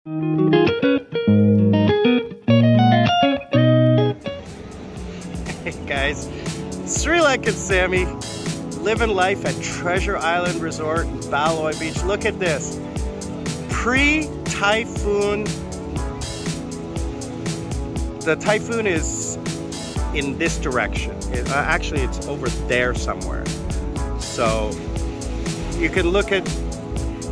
Hey guys, Sri Lankan Sammi, living life at Treasure Island Resort in LiQWYD Beach. Look at this, pre-typhoon. The typhoon is in this direction. Actually, it's over there somewhere. So you can look at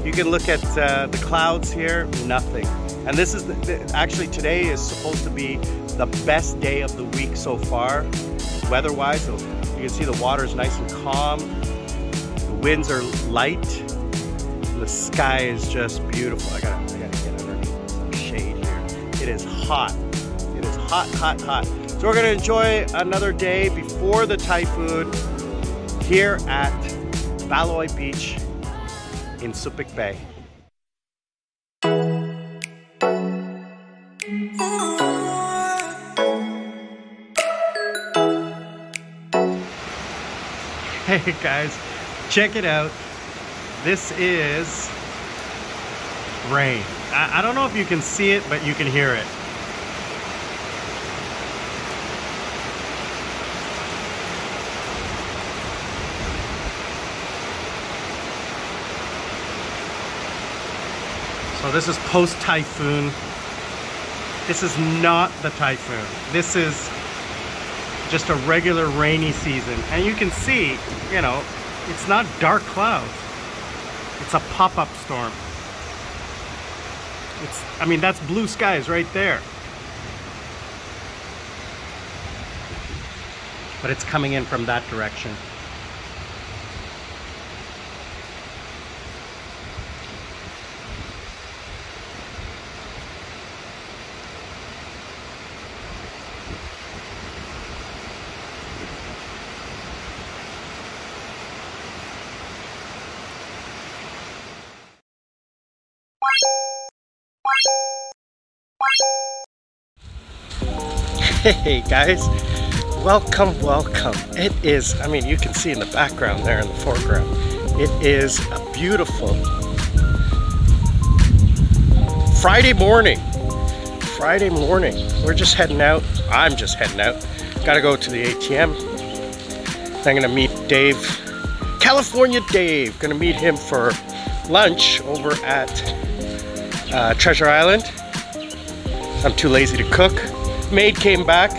the clouds here. Nothing. And this is actually today is supposed to be the best day of the week so far, weather-wise. So you can see the water is nice and calm. The winds are light. The sky is just beautiful. I gotta get underneath some shade here. It is hot. It is hot, hot, hot. So we're gonna enjoy another day before the typhoon here at LiQWYD Beach in Subic Bay. Hey guys, check it out. This is rain. I don't know if you can see it, but you can hear it. So this is post-typhoon. This is not the typhoon. This is just a regular rainy season. And you can see, you know, it's not dark clouds. It's a pop-up storm. I mean, that's blue skies right there. But it's coming in from that direction. Hey guys, welcome, welcome. It is, I mean, you can see in the background there in the foreground, it is a beautiful Friday morning. We're just heading out. I'm just heading out. Gotta go to the ATM. I'm gonna meet Dave, California Dave. Gonna meet him for lunch over at Treasure Island. I'm too lazy to cook. Maid came back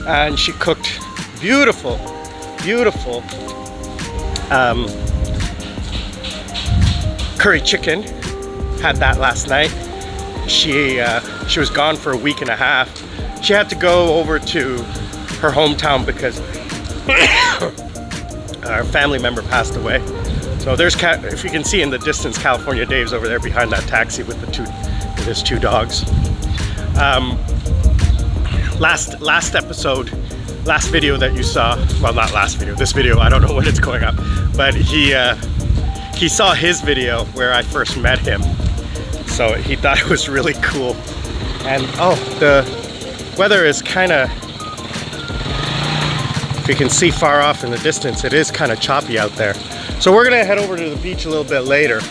and she cooked beautiful curry chicken. Had that last night. She was gone for a week and a half. She had to go over to her hometown because our family member passed away. So there's, if you can see in the distance, California Dave's over there behind that taxi with his two dogs. Last episode, last video that you saw, well, not last video, this video, I don't know when it's going up, but he saw his video where I first met him, so he thought it was really cool. And oh, the weather is kind of, if you can see far off in the distance, it is kind of choppy out there. So we're gonna head over to the beach a little bit later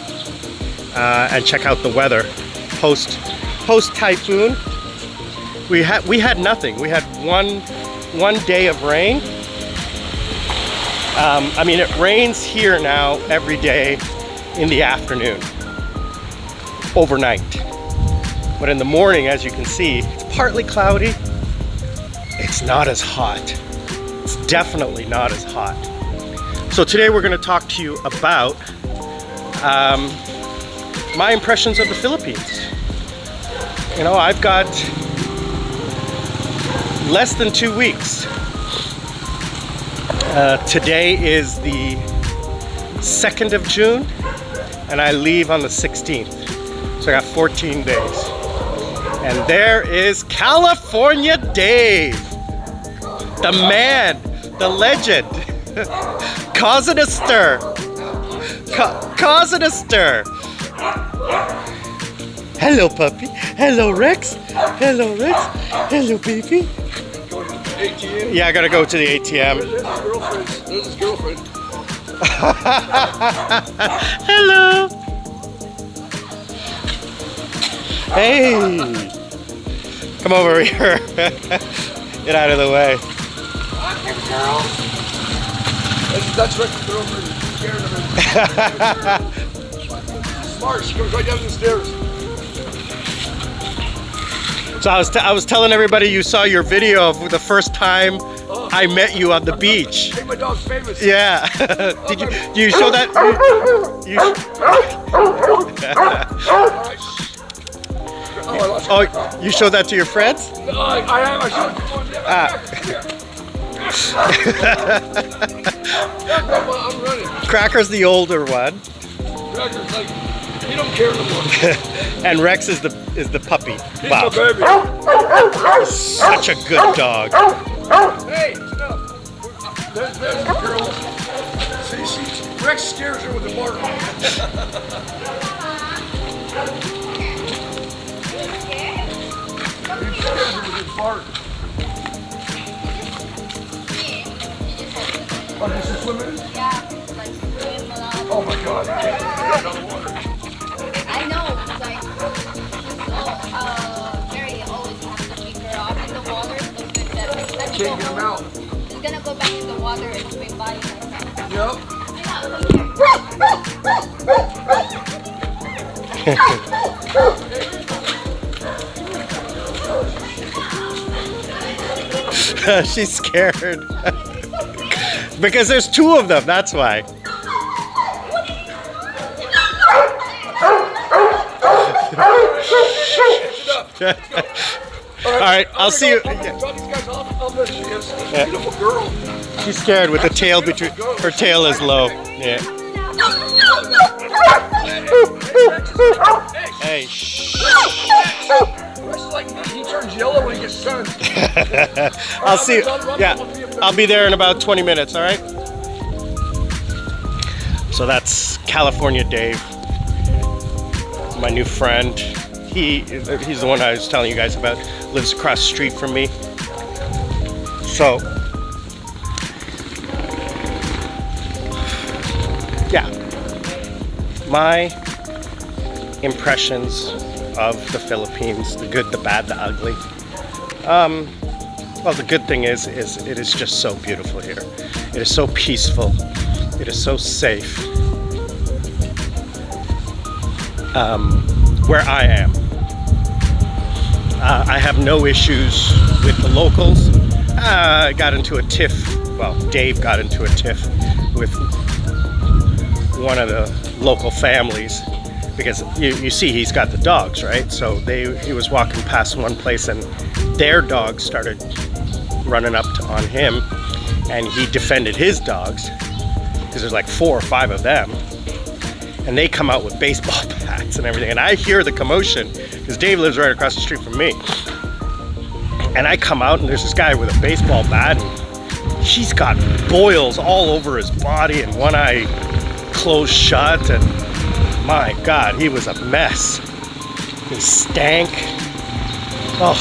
and check out the weather post-typhoon. We had nothing. We had one day of rain. I mean, it rains here now every day in the afternoon, overnight. But in the morning, as you can see, it's partly cloudy. It's not as hot. It's definitely not as hot. So today we're going to talk to you about my impressions of the Philippines. You know, I've got less than 2 weeks. Today is the 2nd of June and I leave on the 16th. So I got 14 days. And there is California Dave, the man, the legend, causing a stir. Causing a stir. Hello, puppy. Hello, Rex. Hello, Rex. Hello, baby. ATM? Yeah, I gotta go to the ATM. There's his girlfriend. Hello. Hey! Come over here. Get out of the way. That's Rex's girlfriend. Scared of him. Smart. She goes right down the stairs. So I was telling everybody you saw your video of the first time I met you on the beach. Hey, my dog's famous. Yeah. Do you show that? Oh, you showed that to your friends? I am. I showed I'm running. Cracker's the older one. Cracker's like, he don't care anymore. And Rex is the puppy. He's Wow. my baby. Such a good dog. Hey, it's enough. There's the girl. See, Rex scares her with the bark. He scares her with his bark. Oh, this is swimming? Yeah, like swim around. Oh my God, you can't get out of the water. I know, like, Mary always has to keep her off in the water. So that Can't get him out. He's gonna go back in the water and swim by himself. Yep. She's scared. Because there's two of them, that's why. Alright, I'll see you. Beautiful girl. She's scared with the tail between. Her tail is low. Yeah. Hey, shh. Rex is like me, he turns yellow when he gets sun. I'll see you. Yeah, I'll be there in about 20 minutes, alright? So that's California Dave, my new friend. He's the one I was telling you guys about, lives across the street from me. So, yeah, my impressions of the Philippines, the good, the bad, the ugly. Well, the good thing is it is just so beautiful here. It is so peaceful. It is so safe. Where I am, I have no issues with the locals. I got into a tiff. Well, Dave got into a tiff with one of the local families. Because you see he's got the dogs, right? So he was walking past one place and their dogs started running up on him, and he defended his dogs because there's like 4 or 5 of them, and they come out with baseball bats and everything, and I hear the commotion because Dave lives right across the street from me, and I come out and there's this guy with a baseball bat and he's got boils all over his body and one eye closed shut, and my God, he was a mess. He stank. Oh.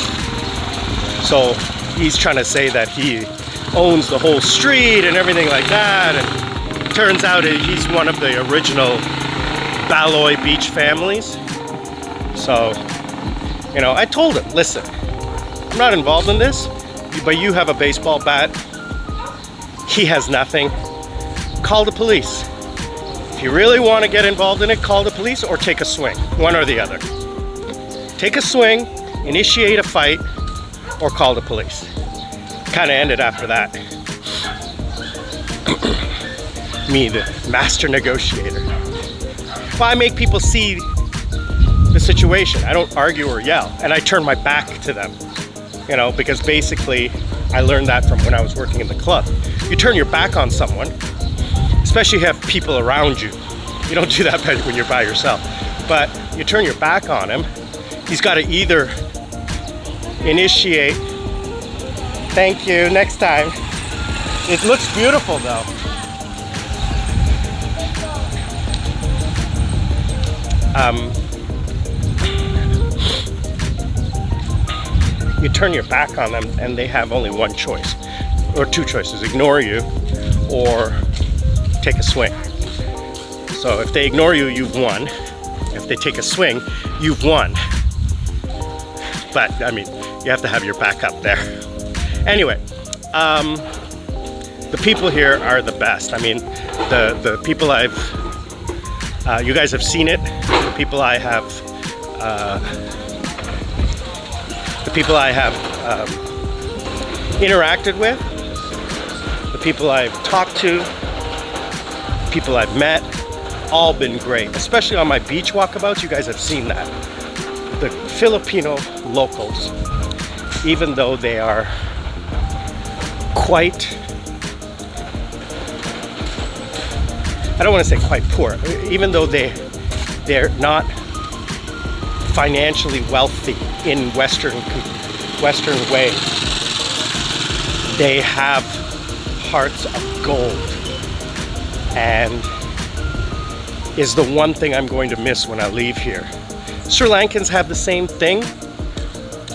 So he's trying to say that he owns the whole street and everything like that. And turns out he's one of the original Baloy Beach families. So, you know, I told him, listen, I'm not involved in this, but you have a baseball bat. He has nothing. Call the police. If you really want to get involved in it, call the police or take a swing, one or the other. Take a swing, initiate a fight, or call the police. Kind of ended after that. Me, the master negotiator. Well, I make people see the situation. I don't argue or yell, and I turn my back to them. You know, because basically, I learned that from when I was working in the club. You turn your back on someone, especially if you have people around you. You don't do that when you're by yourself. But you turn your back on him, he's got to either initiate. Thank you, next time. It looks beautiful though. You turn your back on them and they have only one choice, or 2 choices: ignore you or take a swing. So if they ignore you, you've won. If they take a swing, you've won. but I mean, you have to have your backup there. Anyway, the people here are the best. I mean, the people you guys have seen it. The people I have interacted with, the people I've talked to, people I've met, all been great. Especially on my beach walkabouts, you guys have seen that. The Filipino locals, even though they are quite, I don't want to say quite poor, even though they're not financially wealthy in Western way, they have hearts of gold, and is the one thing I'm going to miss when I leave here. Sri Lankans have the same thing,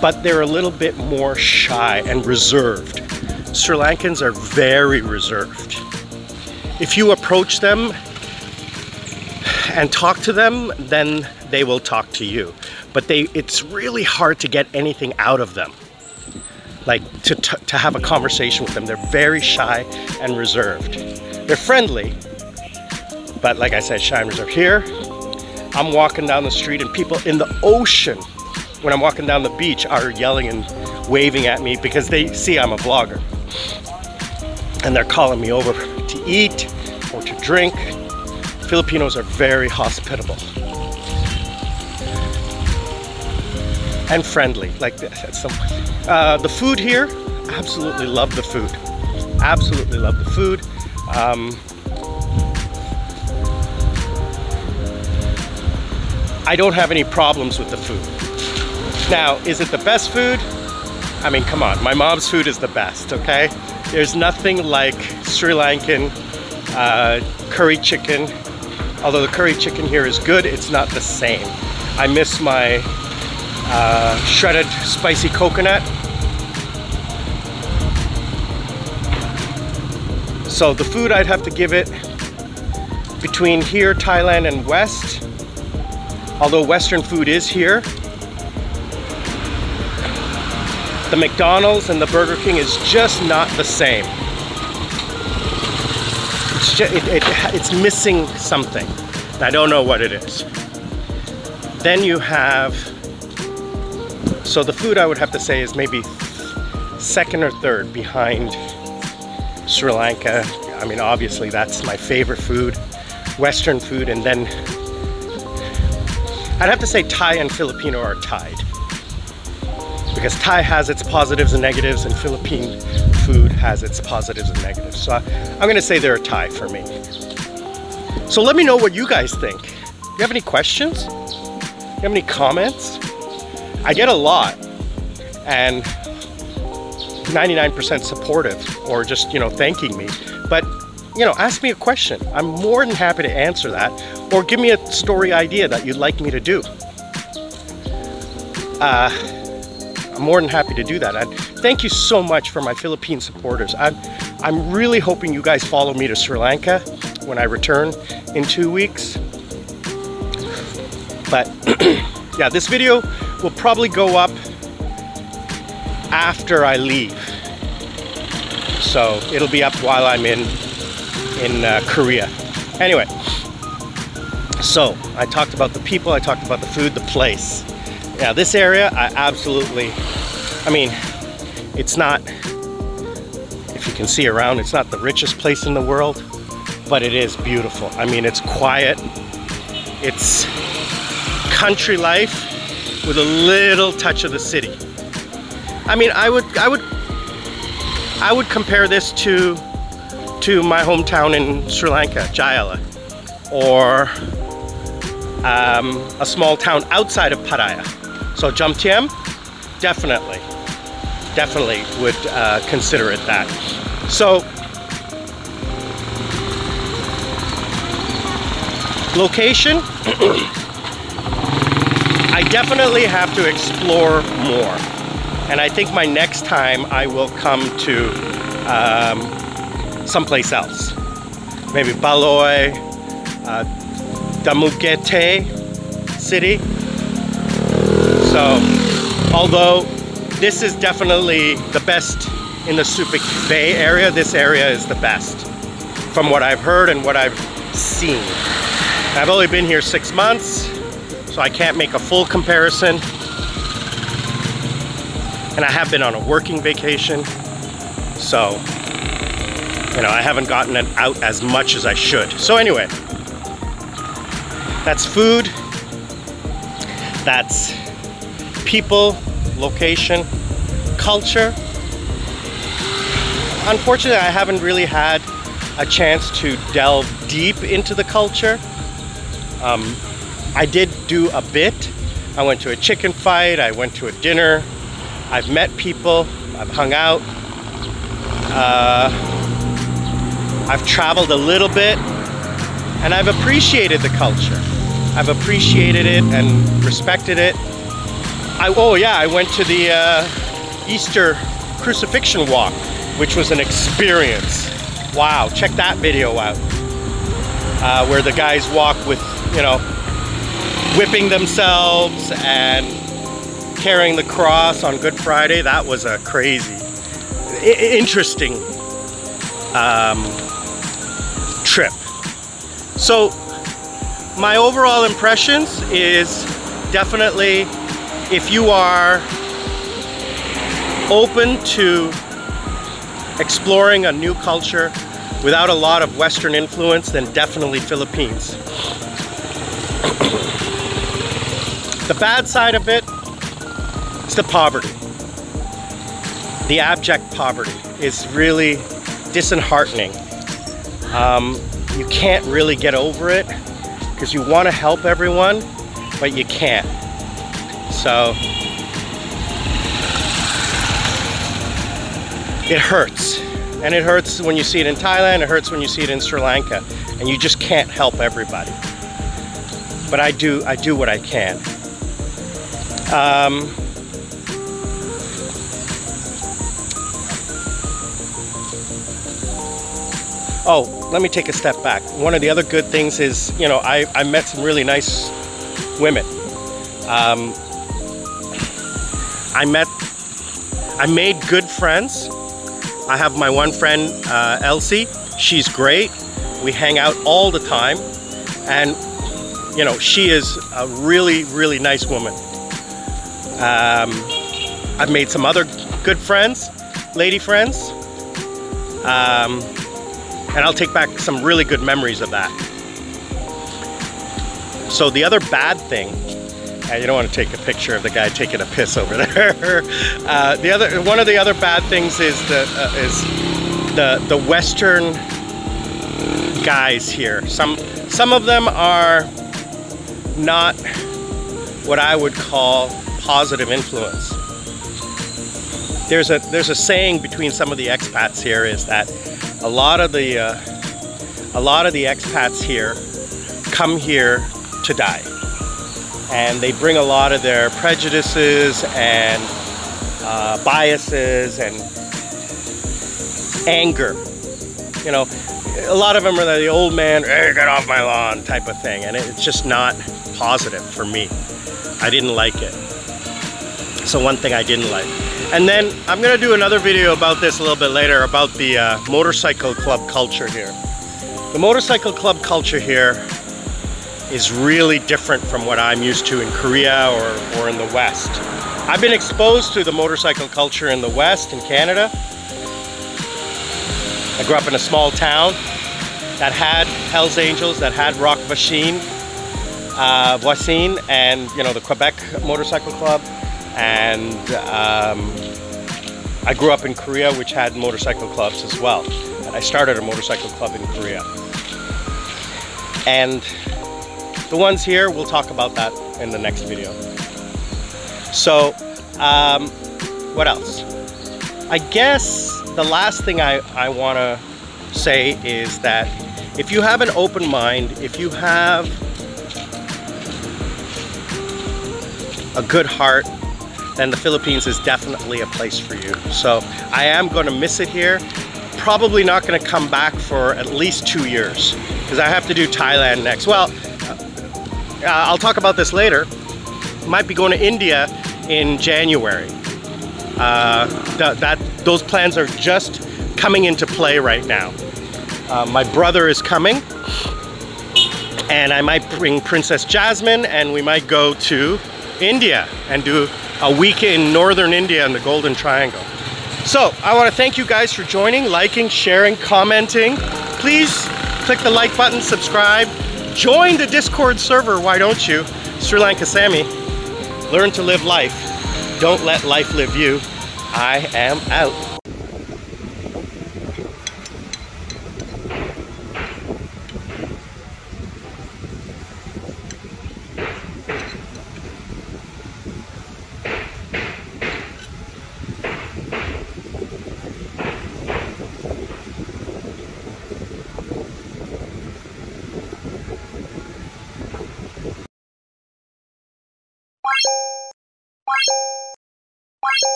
but they're a little bit more shy and reserved. Sri Lankans are very reserved. If you approach them and talk to them, then they will talk to you. But it's really hard to get anything out of them. Like to have a conversation with them. They're very shy and reserved. They're friendly, but like I said, shy and reserved. Here, I'm walking down the street and people in the ocean, when I'm walking down the beach, are yelling and waving at me because they see I'm a vlogger. And they're calling me over to eat or to drink. Filipinos are very hospitable and friendly. Like at some point, the food here, absolutely love the food. Absolutely love the food. I don't have any problems with the food. Now, is it the best food? I mean, come on, my mom's food is the best, okay? There's nothing like Sri Lankan curry chicken. Although the curry chicken here is good, it's not the same. I miss my shredded spicy coconut. So the food, I'd have to give it between here, Thailand, and West. Although Western food is here. The McDonald's and the Burger King is just not the same. It's just, it's missing something. I don't know what it is. Then you have, so the food I would have to say is maybe second or third behind Sri Lanka. I mean, obviously that's my favorite food, Western food, and then I'd have to say Thai and Filipino are tied. Because Thai has its positives and negatives, and Philippine food has its positives and negatives. So I'm gonna say they're a tie for me. So let me know what you guys think. Do you have any questions? Do you have any comments? I get a lot, and 99% supportive, or just, you know, thanking me. But, you know, ask me a question. I'm more than happy to answer that, or give me a story idea that you'd like me to do. I'm more than happy to do that. And thank you so much for my Philippine supporters. I'm really hoping you guys follow me to Sri Lanka when I return in 2 weeks. But yeah, this video will probably go up after I leave. So it'll be up while I'm in Korea. Anyway, so I talked about the people, I talked about the food, the place. Yeah, this area, I absolutely, I mean, it's not, if you can see around, it's not the richest place in the world, but it is beautiful. I mean, it's quiet, it's country life with a little touch of the city. I mean, I would compare this to my hometown in Sri Lanka, Jayala, or a small town outside of Pattaya. So Jamtiem, definitely would consider it that. So location, I definitely have to explore more. And I think my next time I will come to someplace else. Maybe Baloy, Damugete city. So Although this is definitely the best in the Subic Bay area. This area is the best from what I've heard and what I've seen. I've only been here 6 months, so I can't make a full comparison. And I have been on a working vacation, so you know, I haven't gotten it out as much as I should. So anyway, that's food, that's people, location, culture. Unfortunately, I haven't really had a chance to delve deep into the culture. I did do a bit. I went to a chicken fight, I went to a dinner, I've met people, I've hung out, I've traveled a little bit, and I've appreciated the culture. I've appreciated it and respected it. Oh yeah, I went to the Easter crucifixion walk, which was an experience. Wow, check that video out. Where the guys walk with, you know, whipping themselves and carrying the cross on Good Friday. That was a crazy, interesting trip. So my overall impressions is definitely, if you are open to exploring a new culture without a lot of Western influence, then definitely Philippines. The bad side of it is the poverty. The abject poverty is really disheartening. You can't really get over it because you want to help everyone, but you can't. So it hurts. And it hurts when you see it in Thailand, it hurts when you see it in Sri Lanka, and you just can't help everybody. But I do what I can. Oh, let me take a step back. One of the other good things is, you know, I met some really nice women. I made good friends. I have my one friend, Elsie. She's great. We hang out all the time. And, you know, she is a really, really nice woman. I've made some other good friends, lady friends. And I'll take back some really good memories of that. So the other bad thing, you don't want to take a picture of the guy taking a piss over there. One of the other bad things is the Western guys here. Some of them are not what I would call positive influence. There's a saying between some of the expats here is that a lot of the expats here come here to die. And they bring a lot of their prejudices and biases and anger. You know, a lot of them are the old man, hey, get off my lawn type of thing. And it's just not positive for me. I didn't like it. So one thing I didn't like. And then I'm gonna do another video about this a little bit later, about the motorcycle club culture here. The motorcycle club culture here is really different from what I'm used to in Korea or in the West. I've been exposed to the motorcycle culture in the West, in Canada. I grew up in a small town that had Hells Angels, that had Rock Voisin, and you know, the Quebec Motorcycle Club. And I grew up in Korea, which had motorcycle clubs as well. And I started a motorcycle club in Korea. And the ones here, we'll talk about that in the next video. So, what else? I guess the last thing I want to say is that if you have an open mind, if you have a good heart, then the Philippines is definitely a place for you. So I am going to miss it here. Probably not going to come back for at least 2 years because I have to do Thailand next. Well, I'll talk about this later. Might be going to India in January. Those plans are just coming into play right now. My brother is coming, and I might bring Princess Jasmine, and we might go to India and do a week in northern India in the Golden Triangle. So I want to thank you guys for joining, liking, sharing, commenting. Please click the like button, subscribe, join the Discord server, why don't you? Sri Lanka Sammi. Learn to live life. Don't let life live you. I am out.